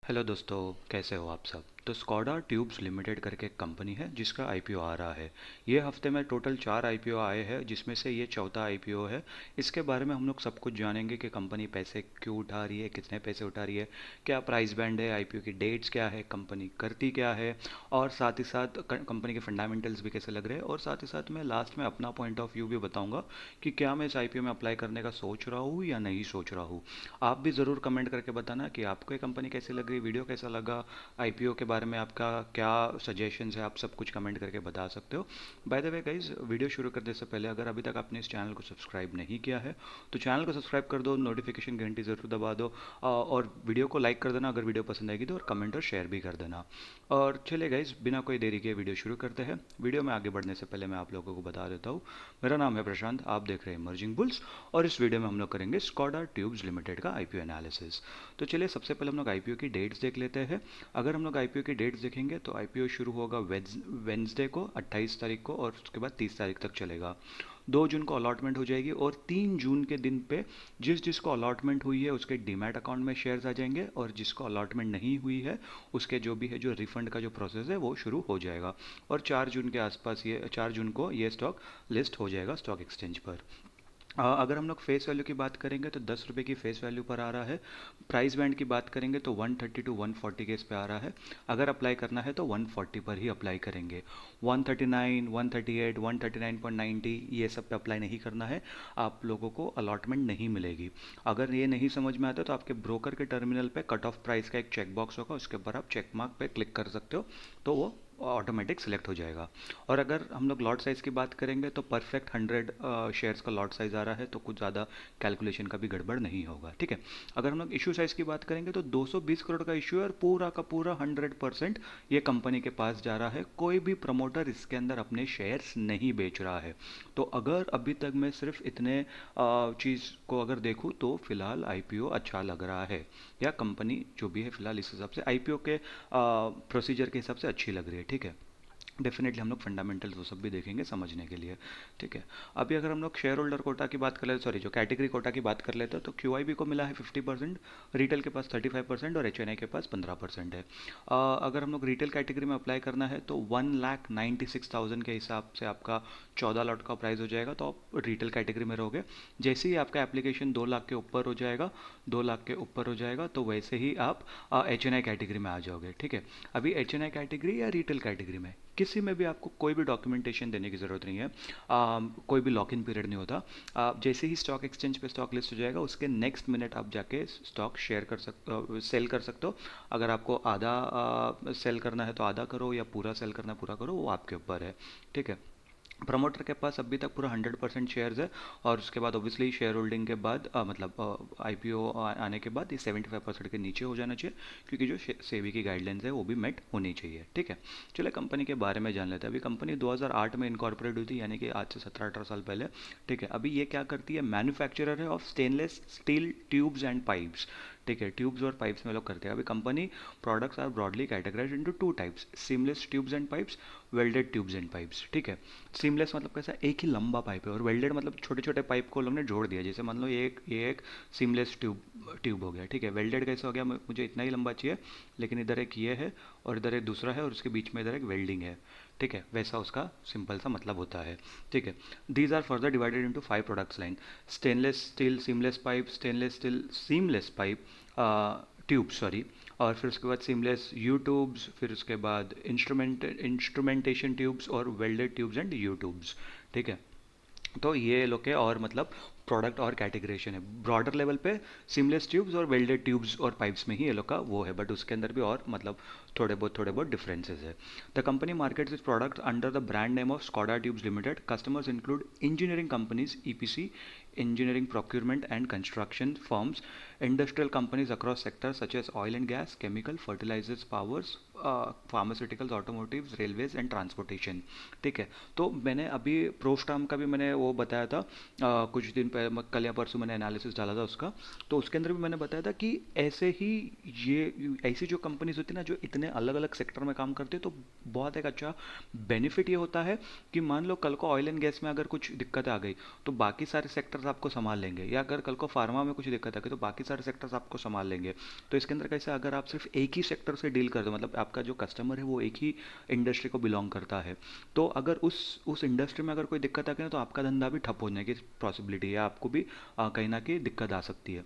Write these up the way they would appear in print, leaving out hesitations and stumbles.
Hello दोस्तों, कैसे हो आप सब। तो स्कॉडा ट्यूब्स लिमिटेड करके एक कंपनी है जिसका आईपीओ आ रहा है। ये हफ्ते में टोटल 4 आईपीओ आए हैं, जिसमें से ये चौथा आईपीओ है। इसके बारे में हम लोग सब कुछ जानेंगे कि कंपनी पैसे क्यों उठा रही है, कितने पैसे उठा रही है, क्या प्राइस बैंड है, आईपीओ की डेट्स क्या है, कंपनी करती क्या है, और साथ ही साथ कंपनी के फंडामेंटल्स भी कैसे लग रहे हैं। और साथ ही साथ मैं लास्ट में अपना पॉइंट ऑफ व्यू भी बताऊंगा कि क्या मैं इस आईपीओ में अप्लाई करने का सोच रहा हूँ या नहीं सोच रहा हूँ। आप भी ज़रूर कमेंट करके बताना कि आपको ये कंपनी कैसी लग रही, वीडियो कैसा लगा, आईपीओ के बारे में आपका क्या सजेशंस है, आप सब कुछ कमेंट करके बता सकते हो। Bye the way guys, video शुरू करने से पहले अगर अभी तक आपने इस चैनल को सब्सक्राइब नहीं किया है तो चैनल को सब्सक्राइब कर दो, नोटिफिकेशन घंटी ज़रूर दबा दो, और वीडियो को लाइक कर देना अगर वीडियो पसंद आएगी तो, और कमेंट और शेयर भी कर देना। और चलिए गाइज, बिना कोई देरी के वीडियो शुरू करते हैं। वीडियो में आगे बढ़ने से पहले मैं आप लोगों को बता देता हूँ, मेरा नाम है प्रशांत, आप देख रहे हैं इमर्जिंग बुल्स, और इस वीडियो में हम लोग करेंगे स्कॉडा ट्यूब्स लिमिटेड का आईपीओ एनालिसिस। तो चलिए सबसे पहले हम लोग आईपीओ की डेट्स देख लेते हैं। अगर हम लोग आईपीओ की डेट्स देखेंगे तो आईपीओ शुरू होगा वेंसडे को 28 तारीख को, और उसके बाद 30 तारीख तक चलेगा। 2 जून को अलॉटमेंट हो जाएगी, और 3 जून के दिन पे जिस जिसको अलॉटमेंट हुई है उसके डीमैट अकाउंट में शेयर्स आ जाएंगे, और जिसको अलॉटमेंट नहीं हुई है उसके जो भी है, जो रिफंड का जो प्रोसेस है वो शुरू हो जाएगा। और 4 जून के आसपास, ये 4 जून को ये स्टॉक लिस्ट हो जाएगा स्टॉक एक्सचेंज पर। अगर हम लोग फेस वैल्यू की बात करेंगे तो 10 रुपये की फेस वैल्यू पर आ रहा है। प्राइस बैंड की बात करेंगे तो 130 टू 140 के इस पे आ रहा है। अगर अप्लाई करना है तो 140 पर ही अप्लाई करेंगे। 139, 138, 139.90 ये सब पे अप्लाई नहीं करना है, आप लोगों को अलॉटमेंट नहीं मिलेगी। अगर ये नहीं समझ में आता तो आपके ब्रोकर के टर्मिनल पे कट ऑफ प्राइस का एक चेक बॉक्स होगा, उसके ऊपर आप चेक मार्क पे क्लिक कर सकते हो, तो वो ऑटोमेटिक सिलेक्ट हो जाएगा। और अगर हम लोग लॉट साइज़ की बात करेंगे तो परफेक्ट 100 शेयर्स का लॉट साइज़ आ रहा है, तो कुछ ज़्यादा कैलकुलेशन का भी गड़बड़ नहीं होगा, ठीक है। अगर हम लोग इशू साइज़ की बात करेंगे तो 220 करोड़ का इशू है, और पूरा का पूरा 100% ये कंपनी के पास जा रहा है। कोई भी प्रमोटर इसके अंदर अपने शेयर्स नहीं बेच रहा है। तो अगर अभी तक मैं सिर्फ इतने चीज़ को अगर देखूँ तो फिलहाल आईपीओ अच्छा लग रहा है, या कंपनी जो भी है फिलहाल इस हिसाब से आईपीओ के प्रोसीजर के हिसाब से अच्छी लग रही है, ठीक है। डेफिनेटली हम लोग फंडामेंटल्स वो सब भी देखेंगे समझने के लिए, ठीक है। अभी अगर हम लोग शेयर होल्डर कोटा की बात कर लेते, सॉरी, जो कैटेगरी कोटा की बात कर लेते हैं, तो क्यूआईबी को मिला है 50%, रिटेल के पास 35% और एचएनआई के पास 15% है। अगर हम लोग रिटेल कैटेगरी में अप्लाई करना है तो 1,96,000 के हिसाब से आपका 14 लॉट का प्राइस हो जाएगा, तो आप रिटेल कैटेगरी में रहोगे। जैसे ही आपका एप्लीकेशन 2 लाख के ऊपर हो जाएगा, 2 लाख के ऊपर हो जाएगा, तो वैसे ही आप एचएनआई कैटेगरी में आ जाओगे, ठीक है। अभी एचएनआई कैटेगरी या रिटेल कैटेगरी में किसी में भी आपको कोई भी डॉक्यूमेंटेशन देने की ज़रूरत नहीं है। कोई भी लॉक इन पीरियड नहीं होता। जैसे ही स्टॉक एक्सचेंज पे स्टॉक लिस्ट हो जाएगा उसके नेक्स्ट मिनट आप जाके स्टॉक शेयर कर सकते, सेल कर सकते हो। अगर आपको आधा सेल करना है तो आधा करो, या पूरा सेल करना है पूरा करो, वो आपके ऊपर है, ठीक है। प्रमोटर के पास अभी तक पूरा 100% शेयर्स है, और उसके बाद ऑब्वियसली शेयर होल्डिंग के बाद मतलब आईपीओ आने के बाद ये 75% के नीचे हो जाना चाहिए, क्योंकि जो सेबी की गाइडलाइंस है वो भी मेट होनी चाहिए, ठीक है। चलिए कंपनी के बारे में जान लेते हैं। अभी कंपनी 2008 में इनकॉर्पोरेट हुई थी, यानी कि आज से 17-18 साल पहले, ठीक है। अभी ये क्या करती है, मैन्युफैक्चरर है of stainless steel tubes and pipes, ठीक है। ट्यूब्स और पाइप्स में लोग करते हैं। अभी company products are broadly categorise into 2 types, seamless tubes and pipes, welded tubes and pipes, ठीक है। सीमलेस मतलब कैसा, एक ही लंबा पाइप है, और वेल्डेड मतलब छोटे छोटे पाइप को लोग ने जोड़ दिया। जैसे मान लो ये एक सीमलेस ट्यूब हो गया, ठीक है। वेल्डेड कैसा हो गया, मुझे इतना ही लंबा चाहिए, लेकिन इधर एक ये है और इधर एक दूसरा है, और उसके बीच में इधर एक वेल्डिंग है, ठीक है। वैसा उसका सिंपल सा मतलब होता है, ठीक है। These are further divided into 5 products line, stainless steel seamless pipe, stainless steel seamless pipe, tube sorry, और फिर उसके बाद सीमलेस यू ट्यूब्स, फिर उसके बाद इंस्ट्रूमेंटेशन ट्यूब्स, और welded tubes and you tubes, ठीक है। तो ये लोग के और मतलब प्रोडक्ट और कैटेगरेशन है ब्रॉडर लेवल पे, सीमलेस ट्यूब्स और वेल्डेड ट्यूब्स और पाइप्स में ही ये लोग का वो है, बट उसके अंदर भी और मतलब थोड़े बहुत डिफरेंसेस है। The company markets it's product under the brand name of Skoda tubes limited. Customers include engineering companies, EPC, engineering procurement and construction firms, industrial companies across sectors such as oil and gas, chemical, fertilizers, powers, pharmaceuticals, automotives, railways and transportation, ठीक है। तो मैंने अभी प्रोस्टाम का भी मैंने वो बताया था, कुछ दिन पहले, कल या परसों मैंने एनालिसिस डाला था उसका। तो उसके अंदर भी मैंने बताया था कि ऐसे ही ये ऐसी जो कंपनीज होती है ना, जो इतने अलग अलग सेक्टर में काम करती है, तो बहुत एक अच्छा बेनिफिट ये होता है कि मान लो कल को ऑयल एंड गैस में अगर कुछ दिक्कत आ गई तो बाकी सारे सेक्टर्स आपको संभाल लेंगे, या अगर कल को फार्मा में कुछ दिक्कत आ गई तो बाकी बाकी सारे सेक्टर्स आपको संभाल लेंगे। तो इसके अंदर कैसे, अगर आप सिर्फ एक ही सेक्टर से डील कर दो, मतलब आपका जो कस्टमर है वो एक ही इंडस्ट्री को बिलोंग करता है, तो अगर उस इंडस्ट्री में अगर कोई दिक्कत आ गई ना, तो आपका धंधा भी ठप होने की पॉसिबिलिटी है, आपको भी कहीं ना कहीं दिक्कत आ सकती है।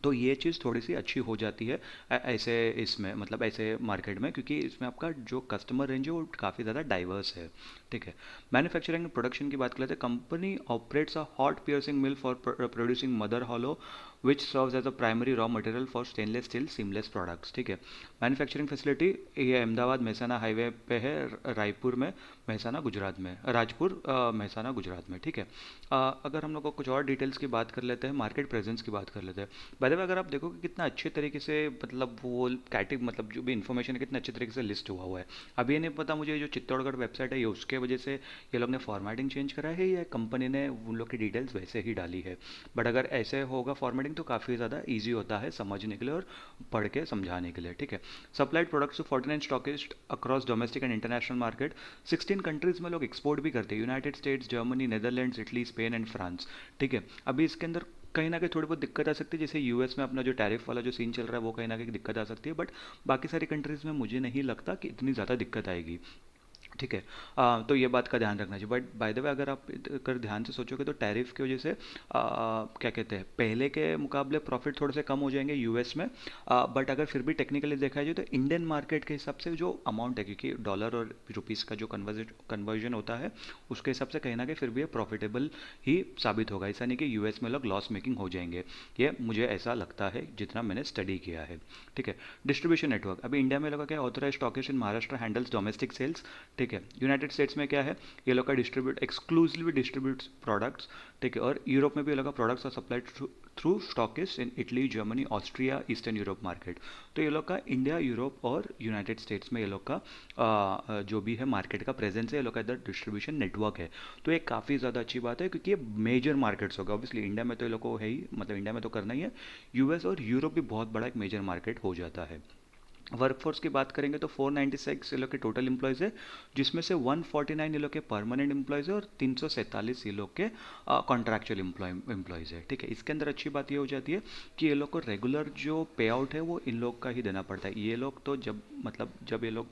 तो ये चीज़ थोड़ी सी अच्छी हो जाती है ऐसे इसमें, मतलब ऐसे मार्केट में, क्योंकि इसमें आपका जो कस्टमर रेंज है वो काफ़ी ज़्यादा डाइवर्स है। ठीक है। मैन्युफैक्चरिंग एंड प्रोडक्शन की बात कर लेते हैं। Company operates a hot piercing mill for producing mother hollow which serves as a primary raw material for stainless steel seamless products. ठीक है। मैन्युफैक्चरिंग फैसिलिटी ये अहमदाबाद मेहसाना हाईवे पे है, रायपुर में, मेहसाना गुजरात में, राजपुर मेहसाना गुजरात में। ठीक है। अगर हम लोग को कुछ और डिटेल्स की बात कर लेते हैं, मार्केट प्रेजेंस की बात कर लेते हैं। बाय द वे, अगर आप देखो कि कितना अच्छे तरीके से, मतलब वो कैटेगरी, मतलब जो भी इन्फॉर्मेशन है कितने अच्छे तरीके से लिस्ट हुआ हुआ है। अभी ये नहीं पता मुझे जो चित्तौड़गढ़ वेबसाइट है ये उसके वजह से ये लोग ने फॉर्मेटिंग चेंज करा है या कंपनी ने उन लोग की डिटेल्स वैसे ही डाली है। बट अगर ऐसे होगा फॉर्मेटिंग तो काफ़ी ज़्यादा ईजी होता है समझने के लिए और पढ़ के समझाने के लिए। ठीक है। Supplied products to 49 stockist across domestic and international market. 16 countries में लोग एक्सपोर्ट भी करते हैं, United States, Germany, Netherlands, Italy, Spain and France. ठीक है। अभी इसके अंदर कहीं ना कहीं थोड़ी बहुत दिक्कत आ सकती है, जैसे यूएस में अपना जो टैरिफ वाला जो सीन चल रहा है वो कहीं ना कहीं दिक्कत आ सकती है, बट बाकी सारी कंट्रीज़ में मुझे नहीं लगता कि इतनी ज़्यादा दिक्कत आएगी। ठीक है। तो ये बात का ध्यान रखना चाहिए। बट बाय द वे, अगर आप अगर ध्यान से सोचोगे तो टैरिफ की वजह से क्या कहते हैं, पहले के मुकाबले प्रॉफिट थोड़े से कम हो जाएंगे यूएस में। बट अगर फिर भी टेक्निकली देखा जाए तो इंडियन मार्केट के हिसाब से जो अमाउंट है, क्योंकि डॉलर और रुपीज़ का जो कन्वर्जन होता है उसके हिसाब से कहीं ना कहीं फिर भी ये प्रॉफिटेबल ही साबित होगा। ऐसा नहीं कि यूएस में लोग लॉस मेकिंग हो जाएंगे, ये मुझे ऐसा लगता है जितना मैंने स्टडी किया है। ठीक है। डिस्ट्रीब्यूशन नेटवर्क, अभी इंडिया में लोग क्या, ऑथराइज स्टॉकिस्ट इन महाराष्ट्र हैंडल्स डोमेस्टिक सेल्स। ठीक है। यूनाइटेड स्टेट्स में क्या है, ये लोग का डिस्ट्रीब्यूट एक्सक्लूसिवली डिस्ट्रीब्यूट प्रोडक्ट्स। ठीक है। और यूरोप में भी ये लोग का products are supplied through stockist in Italy, Germany, Austria, Eastern Europe market. तो ये लोग का इंडिया, यूरोप और यूनाइटेड स्टेट्स में ये लोग का जो भी है मार्केट का प्रेजेंस है, ये लोग का इधर डिस्ट्रीब्यूशन नेटवर्क है। तो ये काफ़ी ज़्यादा अच्छी बात है, क्योंकि ये मेजर मार्केट्स होगा। ऑब्वियसली इंडिया में तो ये लोग को है ही, मतलब इंडिया में तो करना ही है, यूएस और यूरोप भी बहुत बड़ा एक मेजर मार्केट हो जाता है। वर्कफोर्स की बात करेंगे तो 496 ये लोग के टोटल एम्प्लॉयज़ है, जिसमें से 149 ये लोग के परमानेंट एम्प्लॉयज़ है और 347 ये लोग के कॉन्ट्रैक्चुअल एम्प्लॉयज़ है। ठीक है। इसके अंदर अच्छी बात ये हो जाती है कि ये लोग को रेगुलर जो पे आउट है वो इन लोग का ही देना पड़ता है। ये लोग तो जब, मतलब जब ये लोग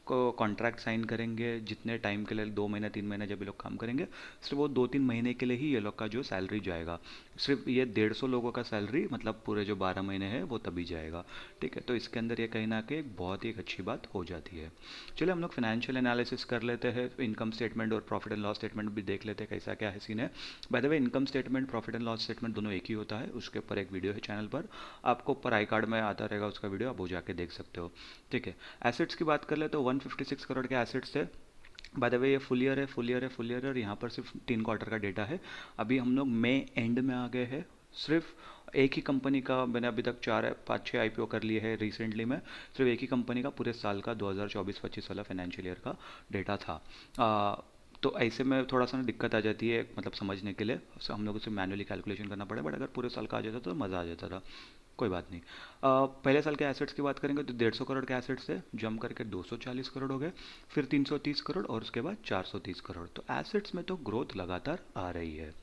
को कॉन्ट्रैक्ट साइन करेंगे, जितने टाइम के लिए, 2 महीने 3 महीने जब ये लोग काम करेंगे, सिर्फ वो 2-3 महीने के लिए ही ये लोग का जो सैलरी जाएगा। सिर्फ ये 150 लोगों का सैलरी, मतलब पूरे जो 12 महीने हैं वो तभी जाएगा। ठीक है। तो इसके अंदर ये कहीं ना कहीं एक बहुत ही एक अच्छी बात हो जाती है। चलिए हम लोग फाइनेंशियल एनालिसिस कर लेते हैं, इनकम स्टेटमेंट और प्रॉफिट एंड लॉस स्टेटमेंट भी देख लेते हैं कैसा क्या है सीन है। Bye the way, income statement, profit and loss statement दोनों एक ही होता है, उसके ऊपर एक वीडियो है चैनल पर, आपको ऊपर आई कार्ड में आता रहेगा उसका वीडियो, आप वो जाके देख सकते हो। ठीक है। एसेट्स की बात कर ले तो 156 करोड़ के एसेट्स थे। बाय द वे, ये फुल ईयर है, फुल ईयर है, फुल ईयर है, और यहाँ पर सिर्फ 3 क्वार्टर का डेटा है। अभी हम लोग मई एंड में आ गए हैं। सिर्फ एक ही कंपनी का मैंने अभी तक 4-5-6 आईपीओ कर लिए हैं रिसेंटली में। सिर्फ एक ही कंपनी का पूरे साल का 2024-25 वाला फाइनेंशियल ईयर का डेटा था। तो ऐसे में थोड़ा सा ना दिक्कत आ जाती है, मतलब समझने के लिए हम लोग उसे मैनुअली कैलकुलेशन करना पड़े, बट अगर पूरे साल का आ जाता तो मज़ा आ जाता था। कोई बात नहीं। पहले साल के एसेट्स की बात करेंगे तो 150 करोड़ के एसेट्स थे, जम करके 240 करोड़ हो गए, फिर 330 करोड़ और उसके बाद 430 करोड़। तो एसेट्स में तो ग्रोथ लगातार आ रही है।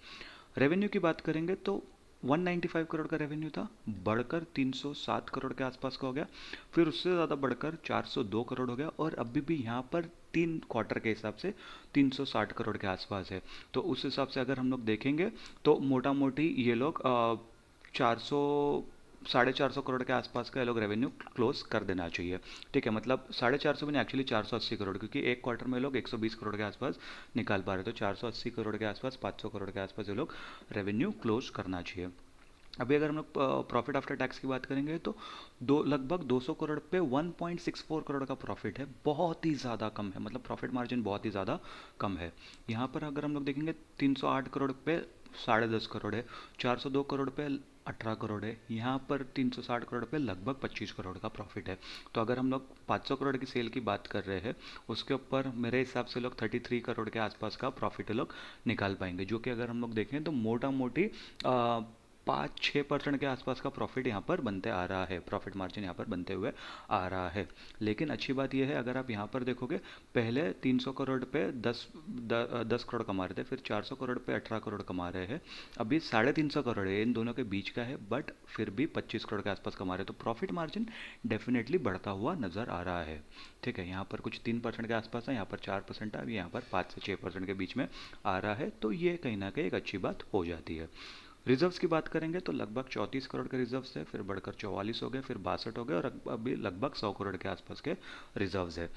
रेवेन्यू की बात करेंगे तो 195 करोड़ का रेवेन्यू था, बढ़कर 307 करोड़ के आसपास का हो गया, फिर उससे ज़्यादा बढ़कर 402 करोड़ हो गया, और अभी भी यहाँ पर 3 क्वार्टर के हिसाब से 360 करोड़ के आसपास है। तो उस हिसाब से अगर हम लोग देखेंगे तो मोटा मोटी ये लोग 400 450 करोड़ के आसपास का ये लोग रेवेन्यू क्लोज कर देना चाहिए। ठीक है। मतलब 450 भी नहीं, एक्चुअली 480 करोड़, क्योंकि एक क्वार्टर में लोग 120 करोड़ के आसपास निकाल पा रहे, तो 480 करोड़ के आसपास, 500 करोड़ के आसपास ये लोग रेवेन्यू क्लोज करना चाहिए। अभी अगर हम लोग प्रॉफिट आफ्टर टैक्स की बात करेंगे तो लगभग 200 करोड़ पे 1.64 करोड़ का प्रॉफिट है, बहुत ही ज़्यादा कम है, मतलब प्रॉफिट मार्जिन बहुत ही ज़्यादा कम है। यहाँ पर अगर हम लोग देखेंगे 308 करोड़ पे 10.5 करोड़ है, 402 करोड़ पे 18 करोड़ है, यहाँ पर 360 करोड़ पे लगभग 25 करोड़ का प्रॉफिट है। तो अगर हम लोग 500 करोड़ की सेल की बात कर रहे हैं, उसके ऊपर मेरे हिसाब से लोग 33 करोड़ के आसपास का प्रॉफिट लोग निकाल पाएंगे, जो कि अगर हम लोग देखें तो मोटा मोटी 5-6% के आसपास का प्रॉफिट यहाँ पर बनते आ रहा है, प्रॉफिट मार्जिन यहाँ पर बनते हुए आ रहा है। लेकिन अच्छी बात यह है, अगर आप यहाँ पर देखोगे, पहले 300 करोड़ पे 10 करोड़ कमा रहे थे, फिर 400 करोड़ पे 18 करोड़ कमा रहे हैं, अभी 350 करोड़ है, इन दोनों के बीच का है, बट फिर भी 25 करोड़ के आसपास कमा रहे हैं, तो प्रॉफिट मार्जिन डेफिनेटली बढ़ता हुआ नज़र आ रहा है। ठीक है, यहाँ पर कुछ 3% के आसपास है, यहाँ पर 4% है, अभी यहाँ पर 5 से 6% के बीच में आ रहा है, तो ये कहीं ना कहीं एक अच्छी बात हो जाती है। रिजर्व्स की बात करेंगे तो लगभग 34 करोड़ के रिजर्व्स है, फिर बढ़कर 44 हो गए, फिर 62 हो गए, और अभी लगभग 100 करोड़ के आसपास के रिजर्व्स है।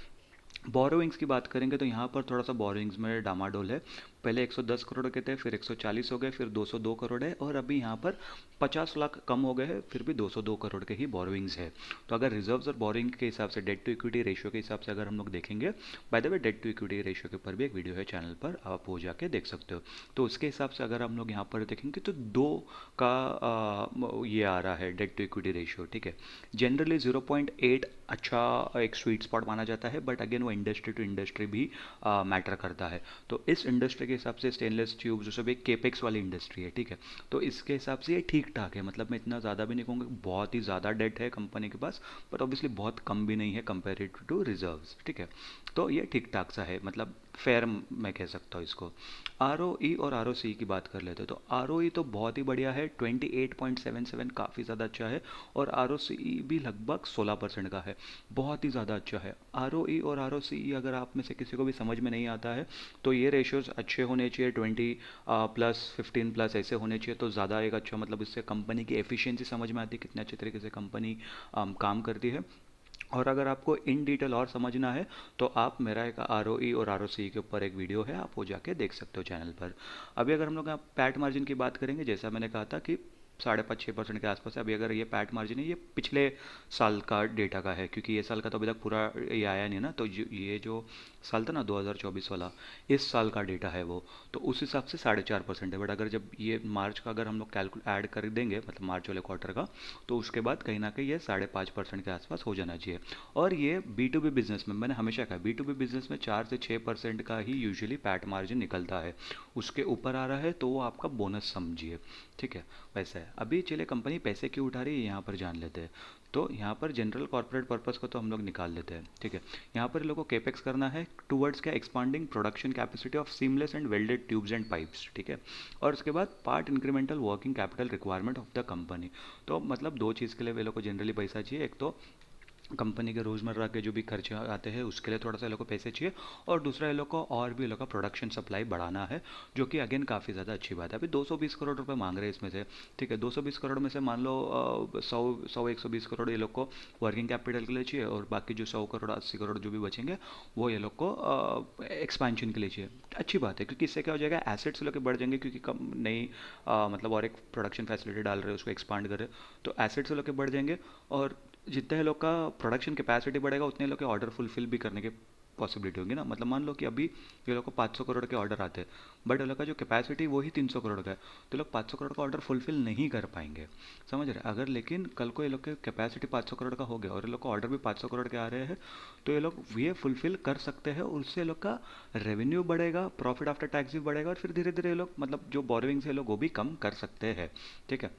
बोरोइंग्स की बात करेंगे तो यहाँ पर थोड़ा सा बोरोइंग्स में डामाडोल है। पहले 110 करोड़ के थे, फिर 140 हो गए, फिर 202 करोड़ है, और अभी यहाँ पर 50 लाख कम हो गए हैं, फिर भी 202 करोड़ के ही बोरोइंग्स है। तो अगर रिजर्व्स और बोरोइंग के हिसाब से, डेट टू इक्विटी रेशियो के हिसाब से अगर हम लोग देखेंगे, by the way debt to equity ratio के ऊपर भी एक वीडियो है चैनल पर, आप वो जाके देख सकते हो। तो उसके हिसाब से अगर हम लोग यहाँ पर देखेंगे तो 2 का ये आ रहा है डेट टू इक्विटी रेशियो। ठीक है, जनरली 0.8 अच्छा एक स्वीट स्पॉट माना जाता है, बट अगेन वो इंडस्ट्री टू इंडस्ट्री भी मैटर करता है। तो इस इंडस्ट्री के हिसाब से स्टेनलेस ट्यूब जो सब एक केपेक्स वाली इंडस्ट्री है, ठीक है, तो इसके हिसाब से ये ठीक ठाक है। मतलब मैं इतना ज़्यादा भी नहीं कहूँगा बहुत ही ज़्यादा डेट है कंपनी के पास, बट ऑब्वियसली बहुत कम भी नहीं है कंपेरेटिव टू रिजर्व्स। ठीक है, तो ये ठीक ठाक सा है, मतलब फेयर मैं कह सकता हूँ इसको। आर और आर की बात कर लेते हैं, तो आर तो बहुत ही बढ़िया है, 28.77 काफ़ी ज़्यादा अच्छा है, और आर भी लगभग 16% का है, बहुत ही ज़्यादा अच्छा है। आर और आर अगर आप में से किसी को भी समझ में नहीं आता है, तो ये रेशियोज अच्छे होने चाहिए, 20 प्लस 15 प्लस ऐसे होने चाहिए, तो ज़्यादा एक अच्छा, मतलब इससे कंपनी की एफिशिएंसी समझ में आती है, कितने अच्छे तरीके से कंपनी काम करती है। और अगर आपको इन डिटेल और समझना है तो आप मेरा एक आर और आर के ऊपर एक वीडियो है, आप वो जाके देख सकते हो चैनल पर। अभी अगर हम लोग यहाँ पैट मार्जिन की बात करेंगे, जैसा मैंने कहा था कि 5.5-6% के आसपास है। अभी अगर ये पैट मार्जिन है, ये पिछले साल का डेटा का है, क्योंकि ये साल का तो अभी तक पूरा ये आया नहीं ना, तो ये जो साल था ना 2024 वाला, इस साल का डेटा है वो, तो उस हिसाब से 4.5% है। बट अगर जब ये मार्च का अगर हम लोग कैलकुलेट ऐड कर देंगे, मतलब मार्च वाले क्वार्टर का, तो उसके बाद कहीं ना कहीं ये 5.5% के आसपास हो जाना चाहिए। और ये B2B बिजनेस में, मैंने हमेशा कहा, B2B बिजनेस में 4 से 6% का ही यूजुअली पैट मार्जिन निकलता है। उसके ऊपर आ रहा है तो वो आपका बोनस समझिए। ठीक है, वैसा है। अभी चलिए कंपनी पैसे क्यों उठा रही है यहाँ पर जान लेते हैं। तो यहाँ पर जनरल कॉर्पोरेट पर्पस को तो हम लोग निकाल लेते हैं। ठीक है, यहाँ पर लोगों को केपेक्स करना है टूवर्ड्स क्या, expanding production capacity of seamless and welded tubes and pipes. ठीक है, और उसके बाद part incremental working capital requirement of the company. तो मतलब दो चीज़ के लिए वे लोग को जनरली पैसा चाहिए, एक तो कंपनी के रोज़मर्रा के जो भी खर्चे आते हैं उसके लिए थोड़ा सा ये लोग को पैसे चाहिए, और दूसरा ये लोग को और भी ये लोग का प्रोडक्शन सप्लाई बढ़ाना है, जो कि अगेन काफ़ी ज़्यादा अच्छी बात है। अभी 220 करोड़ रुपए मांग रहे हैं इसमें से। ठीक है, 220 करोड़ में से मान लो 100 120 करोड़ ये लोग को वर्किंग कैपिटल के लिए चाहिए, और बाकी जो 100 करोड़ 80 करोड़ जो भी बचेंगे वो ये लोग को एक्सपेंशन के लिए चाहिए। अच्छी बात है, क्योंकि इससे क्या हो जाएगा, एसेट्स लोग बढ़ जाएंगे, क्योंकि कम नई मतलब और एक प्रोडक्शन फैसिलिटी डाल रहे हैं, उसको एक्सपांड कर रहे हैं, तो एसेट्स लोग के बढ़ जाएंगे, और जितने लोग का प्रोडक्शन कैपेसिटी बढ़ेगा उतने लोग के ऑर्डर फुलफिल भी करने की पॉसिबिलिटी होगी ना। मतलब मान लो कि अभी ये लोग को 500 करोड़ के ऑर्डर आते हैं, बट ये लोग का जो कैपेसिटी वही 300 करोड़ का है, तो लोग 500 करोड़ का ऑर्डर फुलफिल नहीं कर पाएंगे, समझ रहे हैं। अगर लेकिन कल को ये लोग के कैपेसिटी 500 करोड़ का हो गया और ये लोग को ऑर्डर भी 500 करोड़ के आ रहे हैं, तो ये लोग ये फुलफिल कर सकते हैं, और उससे लोग का रेवेन्यू बढ़ेगा, प्रॉफिट आफ्टर टैक्स भी बढ़ेगा, और फिर धीरे धीरे ये लोग, मतलब जो बोरोइंग्स है लोग वो भी कम कर सकते हैं। ठीक है,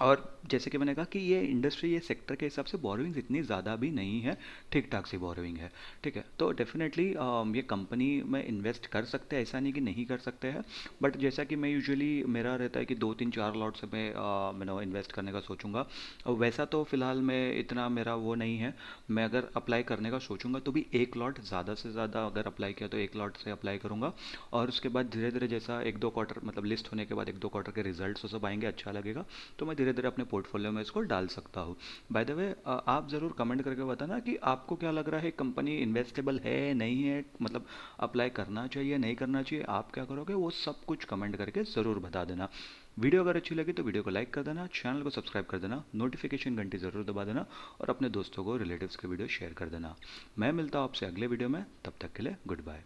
और जैसे कि मैंने कहा कि ये इंडस्ट्री, ये सेक्टर के हिसाब से बोरोइंग्स इतनी ज़्यादा भी नहीं है, ठीक ठाक सी बोरोइंग है। ठीक है, तो डेफिनेटली ये कंपनी में इन्वेस्ट कर सकते हैं, ऐसा नहीं कि नहीं कर सकते हैं, बट जैसा कि मैं यूजुअली मेरा रहता है कि 2 3 4 लॉट से मैं इन्वेस्ट करने का सोचूंगा, और वैसा तो फिलहाल मैं इतना मेरा वो नहीं है। मैं अगर अप्लाई करने का सोचूंगा तो भी एक लॉट, ज़्यादा से ज़्यादा अगर अप्लाई किया तो एक लॉट से अप्लाई करूँगा, और उसके बाद धीरे धीरे जैसा 1 2 क्वार्टर, मतलब लिस्ट होने के बाद 1 2 क्वार्टर के रिजल्ट सब आएंगे, अच्छा लगेगा तो मैं धीरे धीरे अपने पोर्टफोलियो में इसको डाल सकता हूँ। बाय द वे आप ज़रूर कमेंट करके बताना कि आपको क्या लग रहा है, कंपनी इन्वेस्टेबल है नहीं है, मतलब अप्लाई करना चाहिए नहीं करना चाहिए, आप क्या करोगे, वो सब कुछ कमेंट करके ज़रूर बता देना। वीडियो अगर अच्छी लगी तो वीडियो को लाइक कर देना, चैनल को सब्सक्राइब कर देना, नोटिफिकेशन घंटी ज़रूर दबा देना, और अपने दोस्तों को, रिलेटिव्स के वीडियो शेयर कर देना। मैं मिलता हूँ आपसे अगले वीडियो में, तब तक के लिए गुड बाय।